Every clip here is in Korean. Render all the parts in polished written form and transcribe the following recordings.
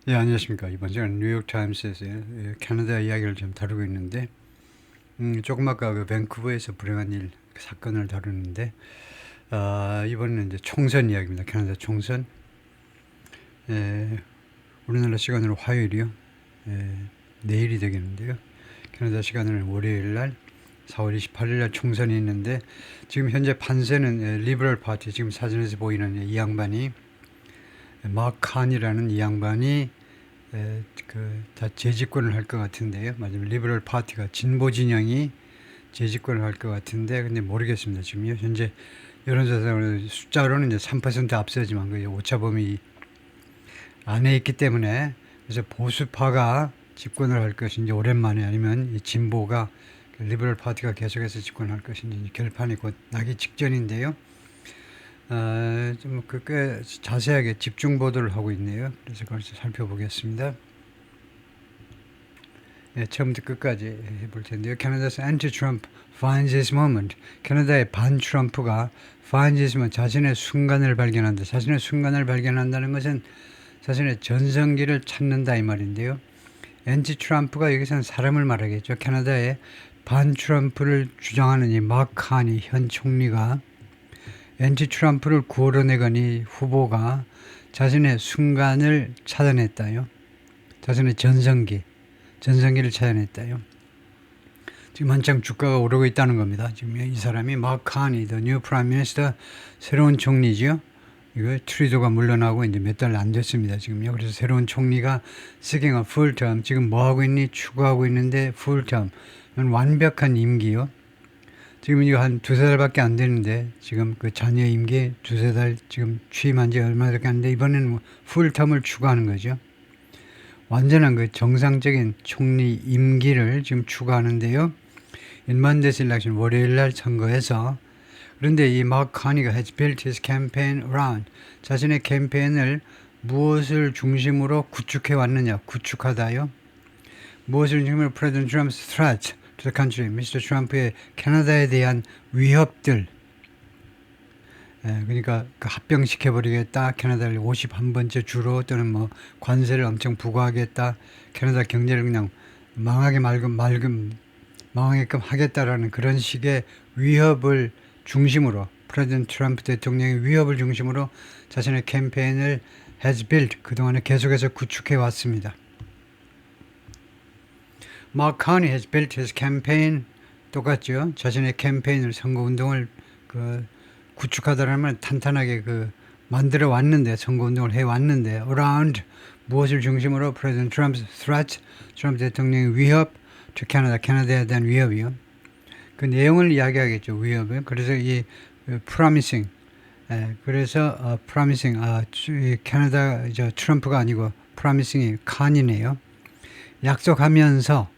예, 안녕하십니까. 이번 주는 뉴욕타임스에서 캐나다 이야기를 좀 다루고 있는데, 조금 아까 그 밴쿠버에서 불행한 일, 그 사건을 다루는데, 이번에는 이제 총선 이야기입니다. 캐나다 총선. 예, 우리나라 시간으로 화요일이요. 예, 내일이 되겠는데요. 캐나다 시간으로 월요일 날, 4월 28일 날 총선이 있는데, 지금 현재 판세는 리버럴 파티, 지금 사진에서 보이는 이 양반이, 마크 칸이라는 이 양반이 다 재집권을 할 것 같은데요. 맞으면 리버럴 파티가 진보 진영이 재집권을 할 것 같은데, 근데 모르겠습니다. 지금요. 현재 여론조사 숫자로는 이제 3% 앞서지만 그 오차범위 안에 있기 때문에, 그래서 보수파가 집권을 할 것인지 오랜만에, 아니면 이 진보가 리버럴 파티가 계속해서 집권할 것인지 결판이 곧 나기 직전인데요. 꽤 자세하게 집중 보도를 하고 있네요. 그래서 그걸 살펴보겠습니다. 예, 처음부터 끝까지 해볼 텐데요. 캐나다에서 anti-Trump finds his moment. 캐나다의 반-트럼프가 finds his moment, 자신의 순간을 발견한다. 자신의 순간을 발견한다는 것은 자신의 전성기를 찾는다 이 말인데요. anti-Trump가 여기서는 사람을 말하겠죠. 캐나다의 반-트럼프를 주장하는 이 마크 카니 현 총리가 anti-Trump를 구원해내거니 후보가 자신의 순간을 찾아냈다요. 자신의 전성기를 찾아냈다요. 지금 한창 주가가 오르고 있다는 겁니다. 지금 이 사람이 마크 카니, the new prime minister, 새로운 총리지요. 이거 트리도가 물러나고 이제 몇 달 안 됐습니다. 지금요. 그래서 새로운 총리가 seeking a full term. 지금 뭐 하고 있니? 추구하고 있는데 full term. 완벽한 임기요. 지금 이거 한 두세 달밖에 안 되는데, 지금 그 자녀 임기 두세 달 지금 취임한 지 얼마밖에 안 돼. 이번에는 풀텀을 추구하는 거죠. 완전한 그 정상적인 총리 임기를 지금 추구하는데요. In Monday's election, 월요일 날 선거에서, 그런데 이 마크 카니가 has built his campaign around, 자신의 캠페인을 무엇을 중심으로 구축해 왔느냐, 구축하다요. 무엇을 중심으로 President Trump's threat to the country, 미스터 트럼프의 캐나다에 대한 위협들, 그러니까 그 합병시켜버리겠다, 캐나다를 51번째 주로, 또는 뭐 관세를 엄청 부과하겠다, 캐나다 경제를 그냥 망하게끔 하겠다라는 그런 식의 위협을 중심으로, 프레지던트 트럼프 대통령의 위협을 중심으로 자신의 캠페인을 has built, 그동안에 계속해서 구축해 왔습니다. Mark Carney has built his campaign, 똑같죠. 자신의 캠페인을, 선거운동을 구축하다라면 탄탄하게 만들어 왔는데, 선거운동을 해 왔는데, around, 무엇을 중심으로? President Trump's threat, 트럼프 대통령의 위협, to Canada, 캐나다에 대한 위협이요. 그 내용을 이야기하겠죠, 위협을. 그래서 이 promising, 그래서 promising, 캐나다 트럼프가 아니고 promising이 칸이네요. 약속하면서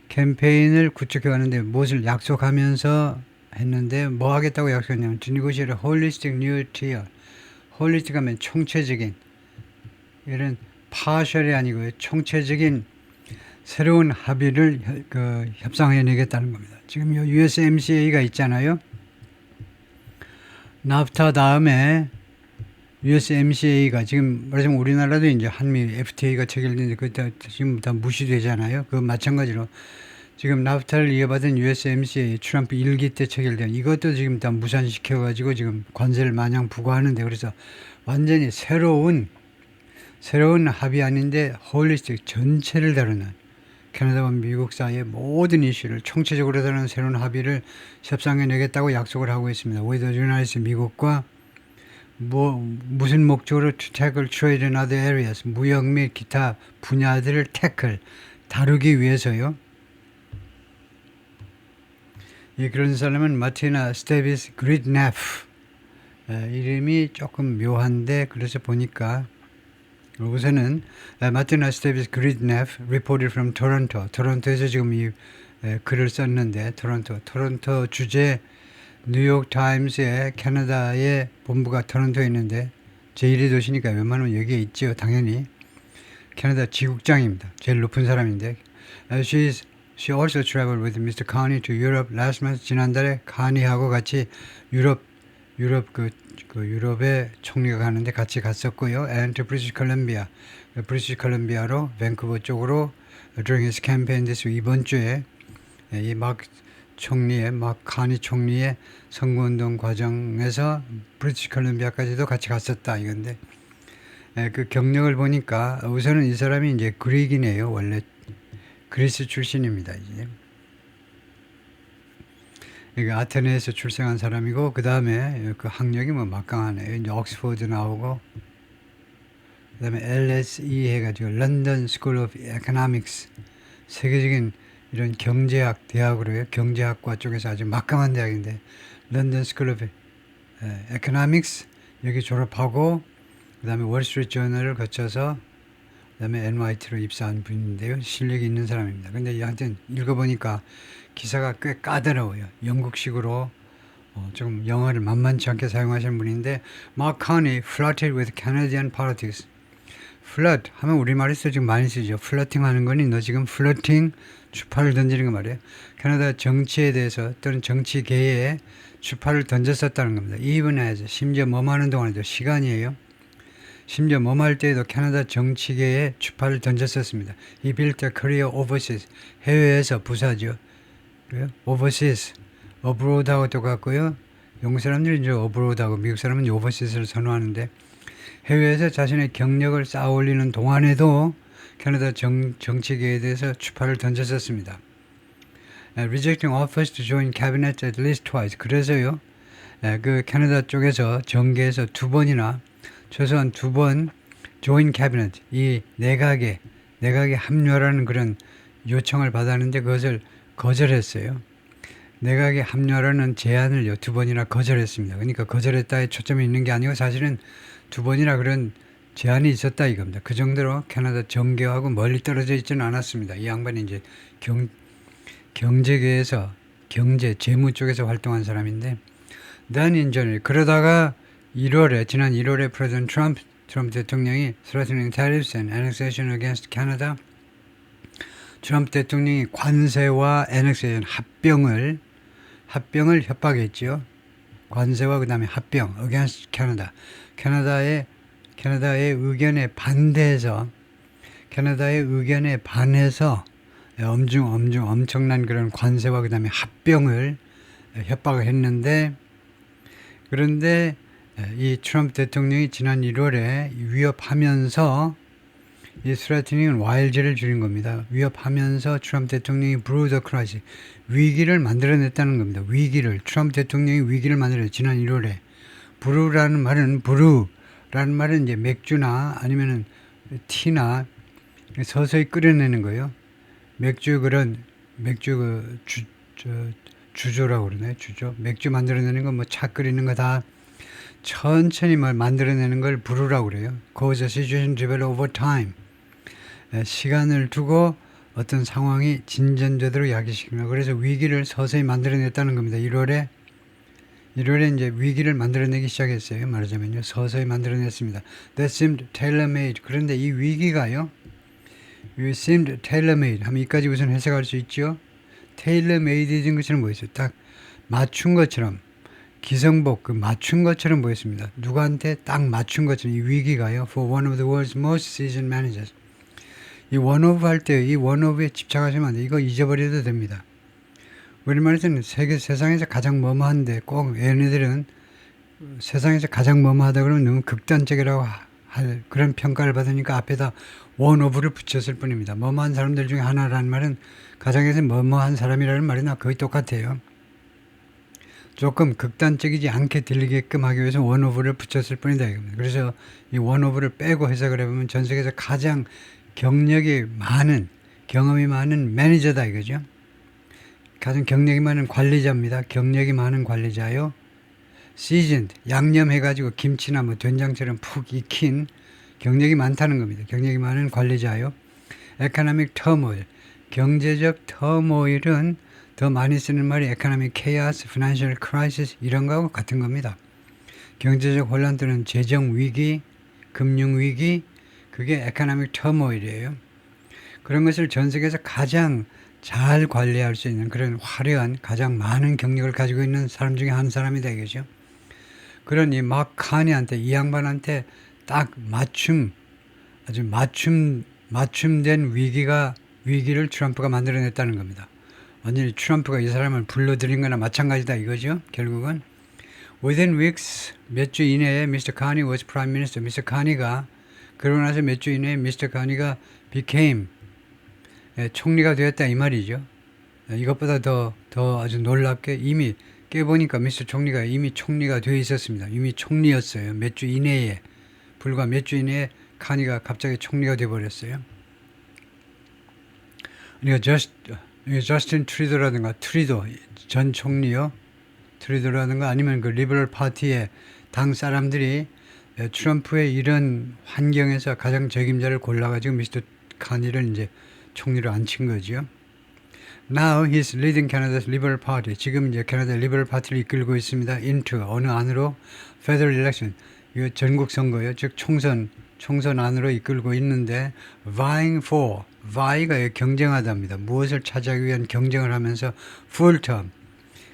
캠페인을 구축해 가는데, 무엇을 약속하면서 했는데, 뭐 하겠다고 약속했냐면 to negotiate a holistic new deal. holistic 하면 총체적인, 이런 partial이 아니고 총체적인 새로운 합의를 협상해내겠다는 겁니다. 지금 요 USMCA가 있잖아요. 나프타 다음에 USMCA가, 지금 말하자면 우리나라도 이제 한미 FTA가 체결되는데 그때 지금 다 무시되잖아요. 그 마찬가지로 지금 나프타를 이어받은 USMCA, 트럼프 1기 때 체결된 이것도 지금 다 무산시켜가지고 지금 관세를 마냥 부과하는데, 그래서 완전히 새로운 합의 아닌데 홀리스틱, 전체를 다루는, 캐나다와 미국 사이의 모든 이슈를 총체적으로 다루는 새로운 합의를 협상해내겠다고 약속을 하고 있습니다. with the United States, 미국과 무슨 목적으로 to tackle trade in other areas, 무역 및 기타 분야들을 tackle, 다루기 위해서요. 그런 사람은 마티나 스테비스 그리드네프, 이름이 조금 묘한데, 그래서 보니까 우선은 마티나 스테비스 그리드네프 reported from Toronto, 토론토에서 지금 이 글을 썼는데, 토론토 주재 뉴욕타임스의 캐나다의 본부가 토론토에 있는데, 제1의 도시니까 웬만하면 여기에 있죠. 당연히 캐나다 지국장입니다. 제일 높은 사람인데, She also traveled with Mr. Carney to Europe last month. 지난달에 카니하고 같이 유럽 그 유럽의 총리가 가는데 같이 갔었고요. and 브리티시 컬럼비아, 브리티시 컬럼비아로 밴쿠버 쪽으로 during his campaign this 이번 주에 이 막 카니 총리의 선거운동 과정에서 브리티시 컬럼비아까지도 같이 갔었다 이건데 그 경력을 보니까 우선은 이 사람이 이제 그릭이네요. 원래 그리스 출신입니다. 이제. 그러니까 아테네에서 출생한 사람이고 그 다음에 그 학력이 뭐 막강하네요. 이제 옥스퍼드 나오고 그 다음에 LSE 해가지고 런던 스쿨 오브 에코노믹스 세계적인 이런 경제학 대학으로요. 경제학과 쪽에서 아주 막강한 대학인데 런던 스쿨 오브 에코노믹스 여기 졸업하고 그 다음에 월스트리트 저널을 거쳐서 그 다음에 NYT로 입사한 분인데요. 실력이 있는 사람입니다. 근데 하여튼 읽어보니까 기사가 꽤 까다로워요. 영국식으로 좀 영어를 만만치 않게 사용하시는 분인데 Mark Carney flirted with Canadian politics. 플러트 하면 우리말에서 지금 많이 쓰죠. 플러팅 하는 거니 너 지금 플러팅 추파를 던지는 거 말이에요. 캐나다 정치에 대해서 또는 정치계에 추파를 던졌었다는 겁니다. even as 심지어 뭐하는 동안에도 시간이에요. 심지어 뭐할 때에도 캐나다 정치계에 추파를 던졌었습니다. He built a career overseas. 해외에서 부사죠. overseas, abroad하고 똑같고요. 영국 사람들이 이제 abroad하고 미국 사람은 overseas를 선호하는데 해외에서 자신의 경력을 쌓아 올리는 동안에도 캐나다 정치계에 대해서 추파를 던졌었습니다. Rejecting offers to join cabinet at least twice. 그래서요, 그 캐나다 쪽에서 정계에서 두 번이나 최소한 두 번 join cabinet, 이 내각에 합류하라는 그런 요청을 받았는데 그것을 거절했어요. 내각에 합류하라는 제안을 두 번이나 거절했습니다. 그러니까 거절했다에 초점이 있는 게 아니고 사실은 두 번이나 그런 제안이 있었다 이겁니다. 그 정도로 캐나다 정계하고 멀리 떨어져 있지는 않았습니다. 이 양반이 이제 경제계에서 재무 쪽에서 활동한 사람인데 then in January 그러다가 지난 1월에 프레지던트 트럼프 대통령이 threatening tariffs and annexation against Canada 트럼프 대통령이 관세와 annexation 합병을 협박했죠. 관세와 그 다음에 합병 against Canada 캐나다의 의견에 반해서 엄청난 그런 관세와 그 다음에 합병을 협박을 했는데 그런데 이 트럼프 대통령이 지난 1월에 위협하면서 이 threatening은 YLG를 줄인 겁니다. 위협하면서 트럼프 대통령이 brew the crisis 위기를 만들어냈다는 겁니다. 트럼프 대통령이 위기를 만들어냈어요. 지난 1월에 brew라는 말은 이제 맥주나 아니면은 티나 서서히 끓여내는 거예요. 주조라고 그러네. 주조. 맥주 만들어내는 거 뭐 차 끓이는 거 다 천천히 만들어내는 걸 brew라고 그래요. Cause a situation develop over time. 시간을 두고 어떤 상황이 진전되도록 야기시키는 거. 그래서 위기를 서서히 만들어냈다는 겁니다. 1월에 이제 위기를 만들어내기 시작했어요. 말하자면요. 서서히 만들어냈습니다. That seemed tailor-made. 그런데 이 위기가요. seemed tailor-made 하면 이까지 우선 해석할 수 있죠. tailor-made인 것처럼 보였어요. 딱 맞춘 것처럼 기성복 맞춘 것처럼 보였습니다. 누구한테 딱 맞춘 것처럼 이 위기가요. For one of the world's most seasoned managers. 이 원오브 할 때 이 원오브에 집착하시면 안 돼요. 이거 잊어버려도 됩니다. 우리말에서는 세상에서 가장 뭐뭐한데 꼭 얘네들은 세상에서 가장 뭐뭐하다 그러면 너무 극단적이라고 할 그런 평가를 받으니까 앞에다 원오브를 붙였을 뿐입니다. 뭐뭐한 사람들 중에 하나라는 말은 가정에서 뭐뭐한 사람이라는 말이나 거의 똑같아요. 조금 극단적이지 않게 들리게끔 하기 위해서 원오브를 붙였을 뿐이다 이겁니다. 그래서 이 원오브를 빼고 해석을 해보면 전 세계에서 가장 경험이 많은 매니저다 이거죠. 가장 경력이 많은 관리자입니다. 경력이 많은 관리자요. seasoned, 양념해가지고 김치나 뭐 된장처럼 푹 익힌 경력이 많다는 겁니다. 경력이 많은 관리자요. economic turmoil, 경제적 터모일은 더 많이 쓰는 말이 economic chaos, financial crisis 이런 거하고 같은 겁니다. 경제적 혼란 또는 재정 위기, 금융 위기, 그게 economic turmoil이에요. 그런 것을 전 세계에서 가장 잘 관리할 수 있는 그런 화려한 가장 많은 경력을 가지고 있는 사람 중에 한 사람이다 이거죠. 그런 이 막 카니한테 이 양반한테 딱 아주 맞춤된 위기를 트럼프가 만들어냈다는 겁니다. 완전히 트럼프가 이 사람을 불러들인 거나 마찬가지다 이거죠. 결국은 within weeks 몇 주 이내에 Mr. Carney was prime minister. Mr. Carney가 그러고 나서 몇 주 이내에 Mr. Carney가 became 총리가 되었다 이 말이죠. 이것보다 더 아주 놀랍게 이미 깨보니까 미스터 총리가 이미 총리가 되어 있었습니다. 이미 총리였어요. 몇 주 이내에 불과 몇 주 이내에 카니가 갑자기 총리가 되어버렸어요. 그러니까 저스틴 트리도라든가 트리도 전 총리요. 트리도라든가 아니면 그 리버럴 파티의 당 사람들이 트럼프의 이런 환경에서 가장 적임자를 골라가지고 미스터 카니를 이제 총리로 앉힌 거죠. Now he's leading Canada's Liberal Party. 지금 이제 캐나다 리버럴 파티를 이끌고 있습니다. Into 어느 안으로 Federal Election. 이거 전국 선거요. 즉 총선 안으로 이끌고 있는데 vying for, vie가 경쟁하답니다. 무엇을 차지하기 위한 경쟁을 하면서 full term,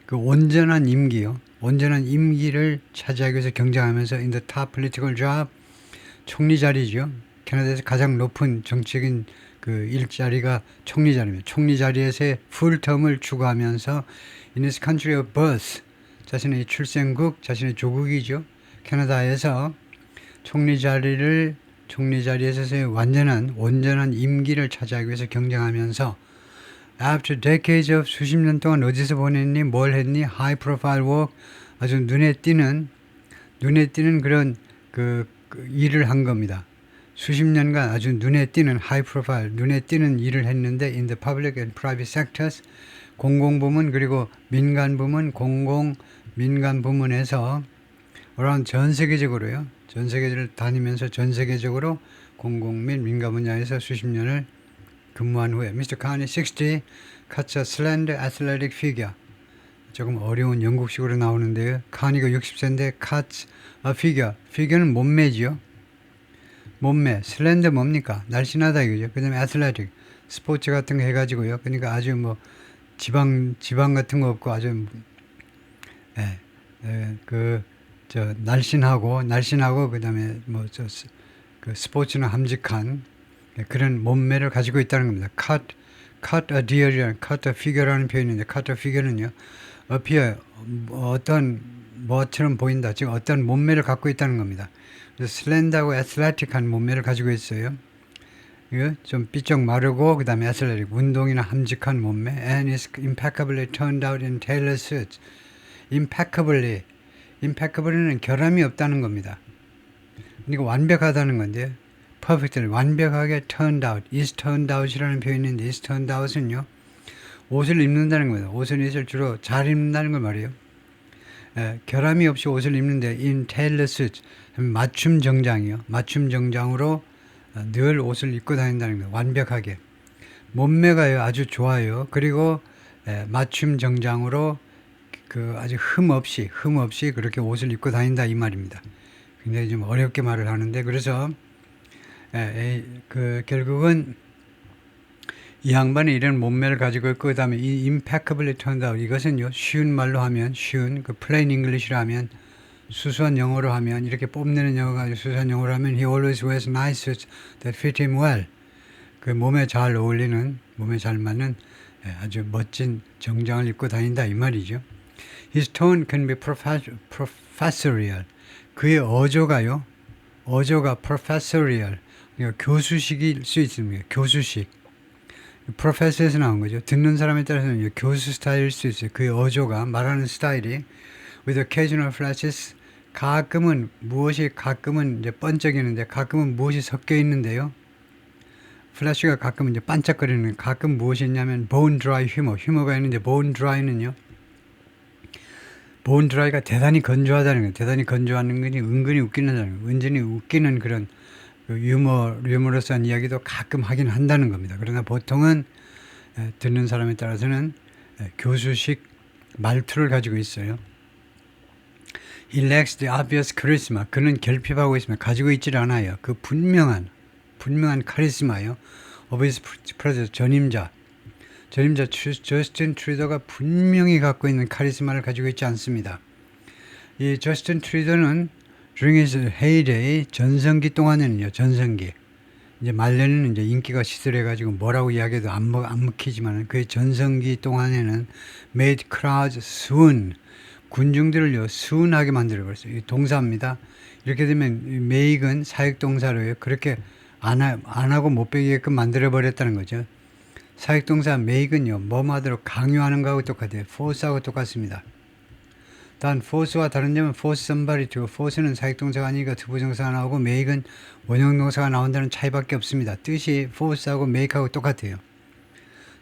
그 온전한 임기요. 온전한 임기를 차지하기 위해서 경쟁하면서 in the top political job, 총리 자리죠. 캐나다에서 가장 높은 정치적인 그 일자리가 총리 자리입니다. 총리 자리에서의 풀텀을 추구하면서 in his country of birth, 자신의 출생국, 자신의 조국이죠. 캐나다에서 총리 자리에서의 온전한 임기를 차지하기 위해서 경쟁하면서 after decades of 수십 년 동안 어디서 보냈니, 뭘 했니, high profile work, 아주 눈에 띄는 그런 그 일을 한 겁니다. 수십 년간 아주 눈에 띄는 high profile, 눈에 띄는 일을 했는데 in the public and private sectors, 공공부문 그리고 민간부문, 민간 부문에서 around 전 세계적으로요. 전 세계를 다니면서 전 세계적으로 공공 및 민간 분야에서 수십 년을 근무한 후에 Mr. Carney 60 cuts a slender athletic figure. 조금 어려운 영국식으로 나오는데요. 카니가 60세인데 cuts a figure. figure는 몸매죠. 몸매. 슬렌더 뭡니까? 날씬하다 이거죠. 그 다음에 athletic. 스포츠 같은 거 해가지고요. 그러니까 아주 뭐 지방 같은 거 없고 아주 날씬하고 그다음에 그 스포츠는 함직한 그런 몸매를 가지고 있다는 겁니다. cut a deer, cut a figure라는 표현인데 cut a figure는요. appear 어떤 뭐처럼 보인다. 즉 어떤 몸매를 갖고 있다는 겁니다. 그래서 슬렌더하고 애슬레틱한 몸매를 가지고 있어요. 좀 삐쩍 마르고 그다음에 애슬레틱 운동이나 함직한 몸매 and is impeccably turned out in tailored suits. impeccably는 결함이 없다는 겁니다. 그러니까 완벽하다는 건데요. perfectly 완벽하게 turned out, is turned out이라는 표현인데 is turned out은요. 옷을 입는다는 겁니다. 옷을 주로 잘 입는다는 걸 말이에요. 결함이 없이 옷을 입는데 in tailored suits, 맞춤 정장이요. 맞춤 정장으로 늘 옷을 입고 다닌다는 거예요. 완벽하게. 몸매가요 아주 좋아요. 그리고 맞춤 정장으로 그 아주 흠 없이 그렇게 옷을 입고 다닌다 이 말입니다. 굉장히 좀 어렵게 말을 하는데 그래서 그 결국은 이 양반이 이런 몸매를 가지고 있고 그다음에 이 impeccably turned out 이것은요 쉬운 말로 하면 그 plain English로 하면 수수한 영어로 하면 이렇게 뽐내는 영어가 수수한 영어로 하면 he always wears nice suits that fit him well. 그 몸에 잘 어울리는 몸에 잘 맞는 아주 멋진 정장을 입고 다닌다 이 말이죠. His tone can be professorial. 그의 어조가 professorial. 그러니까 교수식일 수 있습니다. 교수식. professor에서 나온 거죠. 듣는 사람에 따라서는 교수 스타일일 수 있어요. 그의 어조가 말하는 스타일이 with occasional flashes 가끔은 이제 번쩍이는데 가끔은 무엇이 섞여 있는데요. 플래시가 가끔 이제 반짝거리는 가끔 무엇이 있냐면 bone dry 휴머가 있는데 bone dry는요. bone dry가 대단히 건조하다는 거예요. 대단히 건조하는 것이 은근히 웃기는 그런 유머러스한 이야기도 가끔 하긴 한다는 겁니다. 그러나 보통은 듣는 사람에 따라서는 교수식 말투를 가지고 있어요. He lacks the obvious charisma. 그는 결핍하고 있으면 가지고 있질 않아요. 그 분명한 카리스마요. of his predecessor, 전임자 저스틴 트루도가 분명히 갖고 있는 카리스마를 가지고 있지 않습니다. 이 저스틴 트루도는 during his heyday 전성기 동안에는요, 전성기. 이제 말년에는 이제 인기가 시들해가지고 뭐라고 이야기해도 안 먹히지만 그의 전성기 동안에는 made crowds swoon. 군중들을요, swoon하게 만들어버렸어요. 이 동사입니다. 이렇게 되면 make은 사역동사로요. 그렇게 안 하고 못 배기게끔 만들어버렸다는 거죠. 사역동사 make은요, 뭐뭐 하도록 강요하는 거하고 똑같아요. force하고 똑같습니다. 단 force와 다른 점은 force somebody to, force는 사역동사가 아니니까 투부정사가 나오고 make은 원형동사가 나온다는 차이밖에 없습니다. 뜻이 force하고 make하고 똑같아요.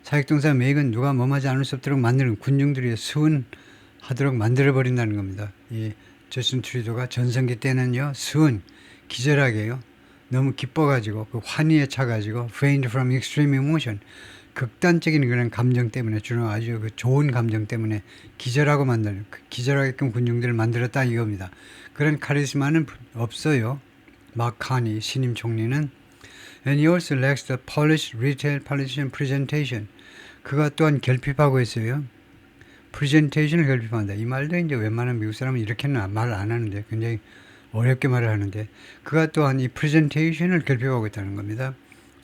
사역동사 make은 누가 뭐하지 않을 수 없도록 만드는 군중들이 수은하도록 만들어버린다는 겁니다. 이 저스틴 트루도가 전성기 때는요, 수은, 기절하게요. 너무 기뻐가지고 그 환희에 차가지고 faint from extreme emotion, 극단적인 그런 감정 때문에 주로 아주 그 좋은 감정 때문에 기절하고 만드는, 기절하게끔 군중들을 만들었다 이겁니다. 그런 카리스마는 없어요. 마카니 신임 총리는. And he also lacks the polished retail politician presentation. 그가 또한 결핍하고 있어요. presentation을 결핍한다. 이 말도 이제 웬만한 미국 사람은 이렇게는 말 안 하는데 굉장히 어렵게 말을 하는데 그가 또한 이 presentation을 결핍하고 있다는 겁니다.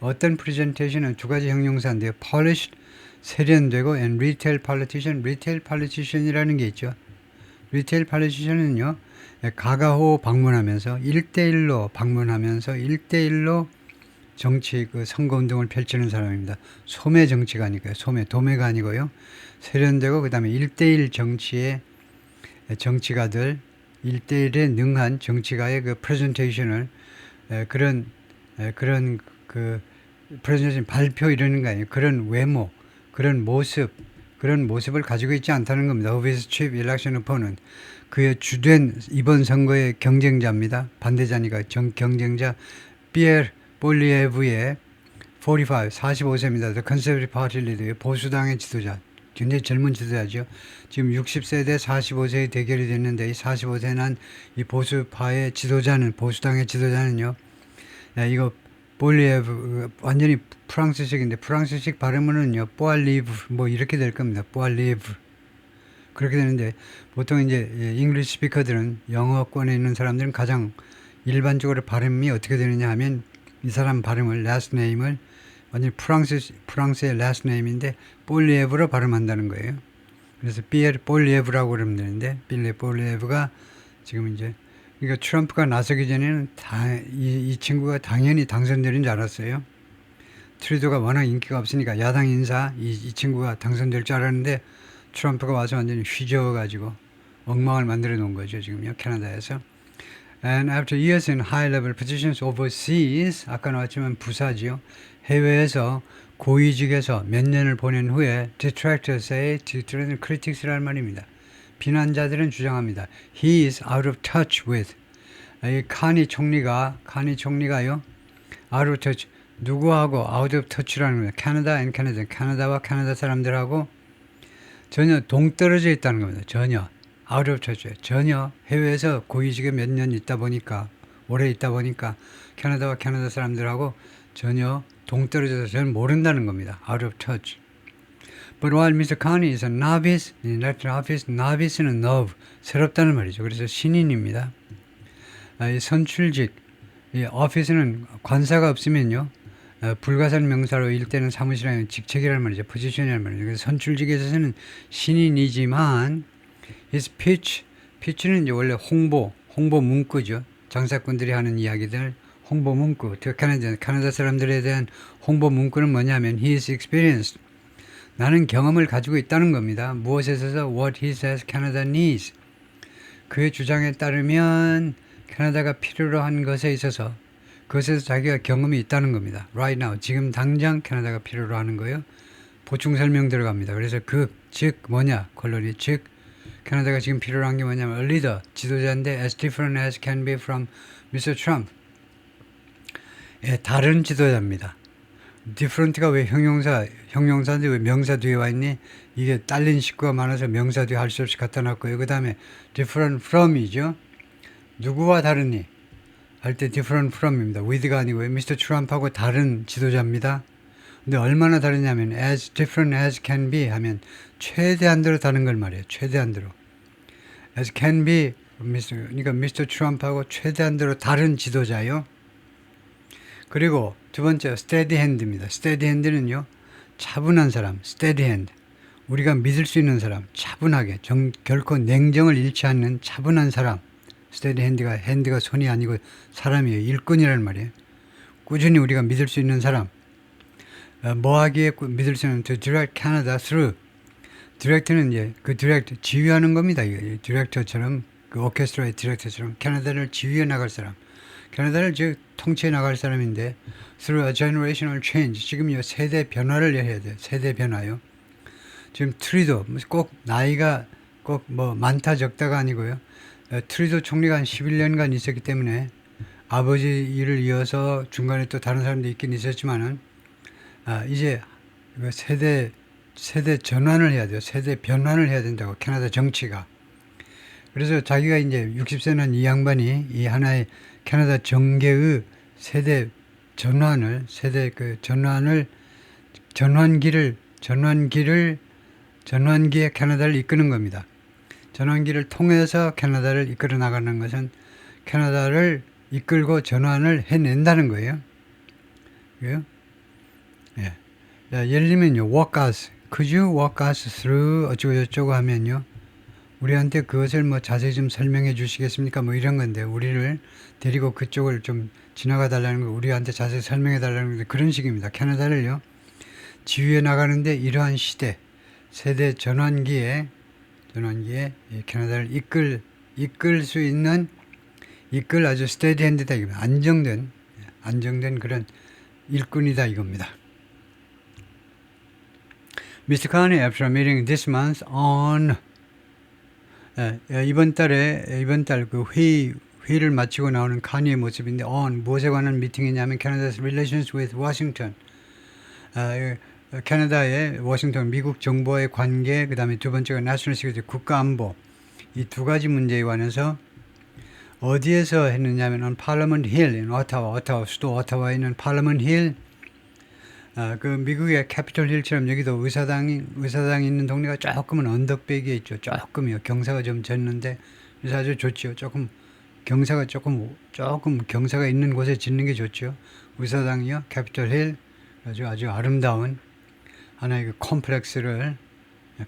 어떤 presentation은 두 가지 형용사인데요. polished, 세련되고 and retail politician이라는 게 있죠. retail politician은요. 가가호 방문하면서 1대1로 방문하면서 1대1로 정치 그 선거운동을 펼치는 사람입니다. 소매 정치가 아니고요. 도매가 아니고요. 세련되고 그 다음에 1대1 정치의 정치가들 1대1에 능한 정치가의 그 프레젠테이션을 그런 그 프레젠테이션 발표 이러는 거 아니에요. 그런 외모, 그런 모습을 가지고 있지 않다는 겁니다. of his chief election opponent. 그의 주된 이번 선거의 경쟁자입니다. 반대자니까 경쟁자 피에르 볼리에브의 45세입니다. The Conservative Party leader, 보수당의 지도자. 굉장히 젊은 지도자죠. 지금 60세 대 45세의 대결이 됐는데 이 45세 난 이 보수파의 지도자는, 보수당의 지도자는요. 이거 볼리에브 완전히 프랑스식인데 프랑스식 발음으로는요. 뽀알리브 뭐 이렇게 될 겁니다. 뽀알리브. 그렇게 되는데 보통 이제 잉글리시 스피커들은 영어권에 있는 사람들은 가장 일반적으로 발음이 어떻게 되느냐 하면 이 사람 발음을 last name을 완전히 프랑스의 last name인데 볼리에브로 발음한다는 거예요. 그래서 피에르 볼리에브라고 그러면 되는데 빌레 볼리에브가 지금 이제 그러니까 트럼프가 나서기 전에는 이 친구가 당연히 당선되는 줄 알았어요. 트루도가 워낙 인기가 없으니까 야당 인사 이 친구가 당선될 줄 알았는데 트럼프가 와서 완전히 휘저어가지고 엉망을 만들어 놓은 거죠. 지금요. 캐나다에서. And after years in high-level positions overseas, 아까 나왔지만 부사지요. 해외에서 고위직에서 몇 년을 보낸 후에 detractors say, detractors, critics라는 말입니다. 비난자들은 주장합니다. He is out of touch with. 이 카니 총리가요. out of touch. 누구하고 out of touch라는 거예요. 캐나다와 캐나다 사람들하고 전혀 동떨어져 있다는 겁니다. 전혀. out of touch. 전혀 해외에서 고위직에 몇 년 있다 보니까 오래 있다 보니까 캐나다와 캐나다 사람들하고 전혀 동떨어져서 전 모른다는 겁니다. out of touch. But while Mr. Carney is a novice in elected office, novice는 nov, 새롭다는 말이죠. 그래서 신인입니다. 이 선출직, 이 office는 관사가 없으면요. 불가산 명사로 일 때는 사무실이라는 직책이라는 말이죠. 포지션이라는 말이죠. 그래서 선출직에 있어서는 신인이지만 his pitch는 이제 원래 홍보 문구죠. 장사꾼들이 하는 이야기들 홍보 문구. 캐나다 사람들에 대한 홍보 문구는 뭐냐면 he is experienced. 나는 경험을 가지고 있다는 겁니다. 무엇에 있어서 what he says Canada needs. 그의 주장에 따르면 캐나다가 필요로 한 것에 있어서 그것에서 자기가 경험이 있다는 겁니다. Right now. 지금 당장 캐나다가 필요로 하는 거예요. 보충 설명 들어갑니다. 그래서 즉 뭐냐? 콜론이 즉 캐나다가 지금 필요로 한 게 뭐냐면 a leader, 지도자인데 as different as can be from Mr. Trump. 다른 지도자입니다. different가 왜 형용사인데 왜 명사 뒤에 와 있니? 이게 딸린 식구가 많아서 명사 뒤에 할 수 없이 갖다 놨고요. 그 다음에 different from이죠. 누구와 다르니? 할 때 different from입니다. with가 아니고요. Mr. Trump하고 다른 지도자입니다. 근데 얼마나 다르냐면 as different as can be 하면 최대한대로 다른 걸 말해요. 최대한대로. as can be 그러니까 미스터 트럼프하고 최대한대로 다른 지도자요. 그리고 두 번째 스테디 핸드입니다. 스테디 핸드는요, 차분한 사람, 스테디 핸드. 우리가 믿을 수 있는 사람, 차분하게 결코 냉정을 잃지 않는 차분한 사람. 스테디 핸드가 손이 아니고 사람이에요. 일꾼이라는 말이에요. 꾸준히 우리가 믿을 수 있는 사람. 뭐 하기에 믿을 수 있는 to direct Canada through. 디렉트는 이제 그 디렉트 지휘하는 겁니다. 디렉터처럼 그 오케스트라의 디렉터처럼 캐나다를 지휘해 나갈 사람. 캐나다를 즉 통치해 나갈 사람인데 through a generational change. 지금 이 세대 변화를 해야 돼요. 세대 변화요. 지금 트리도 꼭 나이가 꼭 뭐 많다 적다가 아니고요. 트리도 총리가 한 11년간 있었기 때문에 아버지 일을 이어서 중간에 또 다른 사람도 있긴 있었지만은 이제 세대 전환을 해야 돼요. 세대 변환을 해야 된다고 캐나다 정치가. 그래서 자기가 이제 60세는 이 양반이 이 하나의 캐나다 정계의 세대 전환을 전환기에 캐나다를 이끄는 겁니다. 전환기를 통해서 캐나다를 이끌어 나가는 것은 캐나다를 이끌고 전환을 해낸다는 거예요. 그래요? 예. 예를 들면요, walk us, could you walk us through 어쩌고저쩌고 하면요, 우리한테 그것을 뭐 자세히 좀 설명해 주시겠습니까? 뭐 이런 건데, 우리를 데리고 그쪽을 좀 지나가 달라는 거, 우리한테 자세히 설명해 달라는 건데, 그런 식입니다. 캐나다를요, 지휘해 나가는데 이러한 세대 전환기에 캐나다를 이끌 수 있는, 아주 스테디 핸드다 이겁니다. 안정된 그런 일꾼이다 이겁니다. Mr. Carney, after a meeting this month on 이번 달 그 회의를 마치고 나오는 카니의 모습인데 on 무엇에 관한 미팅이냐면 Canada's relations with Washington. 캐나다의 워싱턴 미국 정부와의 관계, 그다음에 두 번째가 national security 국가안보, 이 두 가지 문제에 관해서 어디에서 했느냐면 on Parliament Hill in 오타와 수도 오타와에 있는 Parliament Hill. 그 미국의 캐피톨 힐처럼 여기도 의사당이 있는 동네가 조금은 언덕배기에 있죠. 조금이요. 경사가 좀 졌는데 그래서 아주 좋죠. 조금 경사가 있는 곳에 짓는 게 좋죠. 의사당이요. 캐피톨 힐 아주 아름다운 하나의 그 컴플렉스를,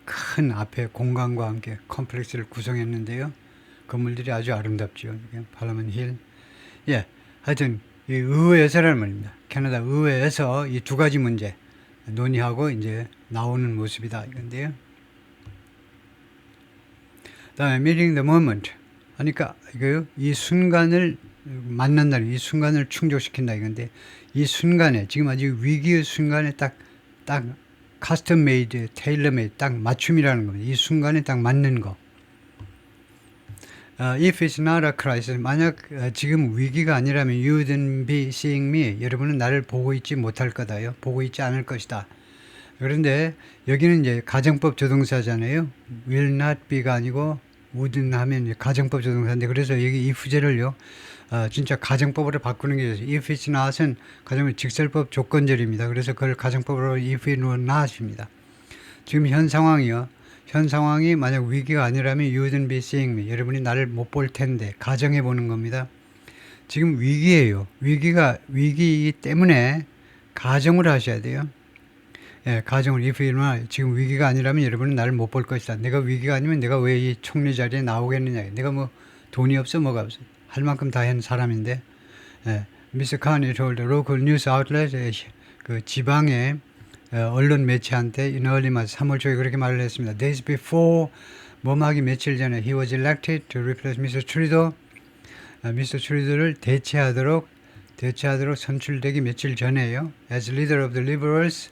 큰 앞에 공간과 함께 컴플렉스를 구성했는데요. 건물들이 아주 아름답죠. 팔라먼 힐. 예, 하여튼 이 의회에서라는 말입니다. 캐나다 의회에서 이 두 가지 문제 논의하고 이제 나오는 모습이다 이건데요. 다음에 meeting the moment 하니까 이거요, 이 순간을 만난다는, 이 순간을 충족시킨다 이건데, 이 순간에 지금 아주 위기의 순간에 딱 custom made, tailor made 딱 맞춤이라는 겁니다. 이 순간에 딱 맞는 거. If it's not a crisis, 만약 지금 위기가 아니라면 you wouldn't be seeing me. 여러분은 나를 보고 있지 못할 거다요. 보고 있지 않을 것이다. 그런데 여기는 이제 가정법 조동사잖아요. will not be가 아니고 wouldn't 하면 가정법 조동사인데, 그래서 여기 이 부제를요, 진짜 가정법으로 바꾸는 게 있어요. If it's not은 가정법 직설법 조건절입니다. 그래서 그걸 가정법으로 if it were not입니다. 지금 현 상황이 만약 위기가 아니라면 you wouldn't be seeing me. 여러분이 나를 못 볼 텐데, 가정해 보는 겁니다. 지금 위기예요. 위기이기 때문에 가정을 하셔야 돼요. 예, 가정을 if it were 지금 위기가 아니라면 여러분은 나를 못 볼 것이다. 내가 위기가 아니면 내가 왜 이 총리 자리에 나오겠느냐. 내가 뭐 돈이 없어 뭐가 없어. 할 만큼 다 한 사람인데. 예, Mr. Carney told the local news outlet, 그 지방의 언론 매체한테 in early March 3월 초에 그렇게 말을 했습니다. Days before, 뭐하기 며칠 전에 he was elected to replace Mr. Trudeau. Mr. Trudeau를 대체하도록 선출되기 며칠 전에요. As leader of the Liberals,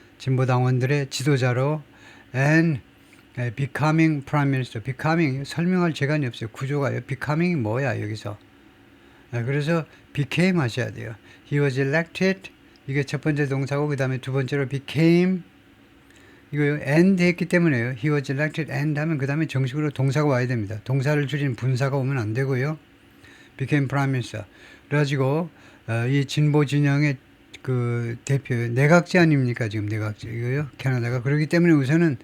진보당원들의 지도자로 and becoming prime minister. becoming 설명할 재간이 없어요. 구조가요. becoming이 뭐야 여기서. 그래서 became 하셔야 돼요. He was elected. 이게 첫 번째 동사고, 그 다음에 두 번째로 became. 이거 and 했기 때문에요. He was elected and 하면 그 다음에 정식으로 동사가 와야 됩니다. 동사를 줄인 분사가 오면 안 되고요. became prime minister. 그래가지고 이 진보 진영의 그 대표 내각제 아닙니까? 지금 내각제 이거요. 캐나다가. 그렇기 때문에 우선은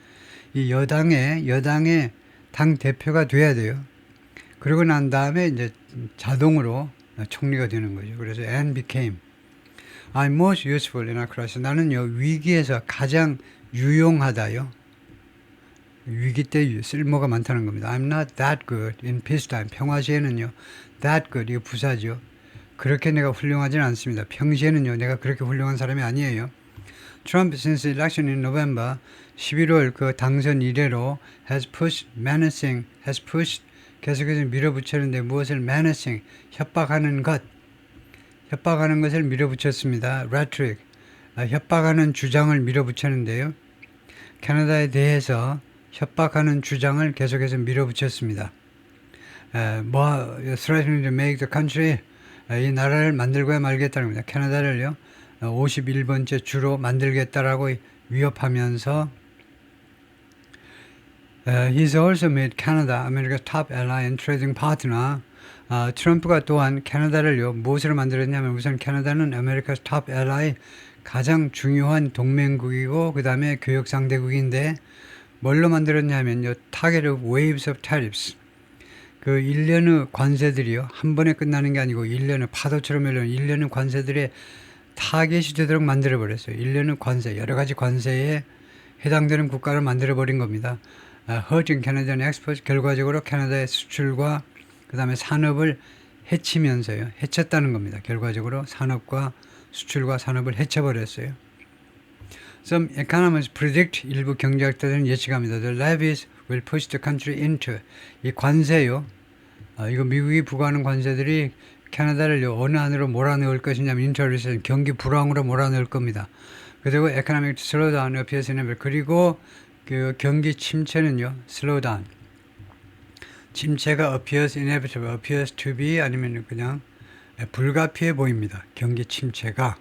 이 여당의 당 대표가 돼야 돼요. 그러고 난 다음에 이제 자동으로 총리가 되는 거죠. 그래서 and became I'm most useful in a crisis. 나는요 위기에서 가장 유용하다요. 위기 때 쓸모가 많다는 겁니다. I'm not that good in peacetime. 평화시에는요 that good 이거 부사죠. 그렇게 내가 훌륭하지는 않습니다. 평시에는요 내가 그렇게 훌륭한 사람이 아니에요. Trump since election in November 11월 그 당선 이래로 has pushed 계속해서 밀어붙였는데 무엇을 menacing 협박하는 것을 밀어붙였습니다. rhetoric 협박하는 주장을 밀어붙였는데요. 캐나다에 대해서 협박하는 주장을 계속해서 밀어붙였습니다. threatening to make the country 이 나라를 만들고야 말겠다는 겁니다. 캐나다를요 51번째 주로 만들겠다라고 위협하면서 He's also made Canada America's top ally and trading partner. 트럼프가 또한 캐나다를요 무엇으로 만들었냐면 우선 캐나다는 아메리카's top ally 가장 중요한 동맹국이고 그 다음에 교역 상대국인데 뭘로 만들었냐면요 target of waves of tariffs. 그 1년의 관세들이요 한 번에 끝나는 게 아니고 1년의 파도처럼 열리는 1년의 관세들의 타겟이 되도록 만들어버렸어요. 1년의 관세, 여러 가지 관세에 해당되는 국가를 만들어버린 겁니다. hurting Canadian exports, 결과적으로 캐나다의 수출과 그 다음에 산업을 해치면서요. 해쳤다는 겁니다. 결과적으로 산업과 수출과 산업을 해쳐버렸어요. Some economists predict, 일부 경제학자들은 예측합니다. The levies will push the country into, 이 관세요. 이거 미국이 부과하는 관세들이 캐나다를 어느 안으로 몰아넣을 것이냐면 인터리스 경기 불황으로 몰아넣을 겁니다. 그리고 economic slowdown appears inevitable. 그리고 그 경기 침체는요, slowdown. 침체가 appears inevitable, appears to be 아니면 그냥 불가피해 보입니다. 경기 침체가.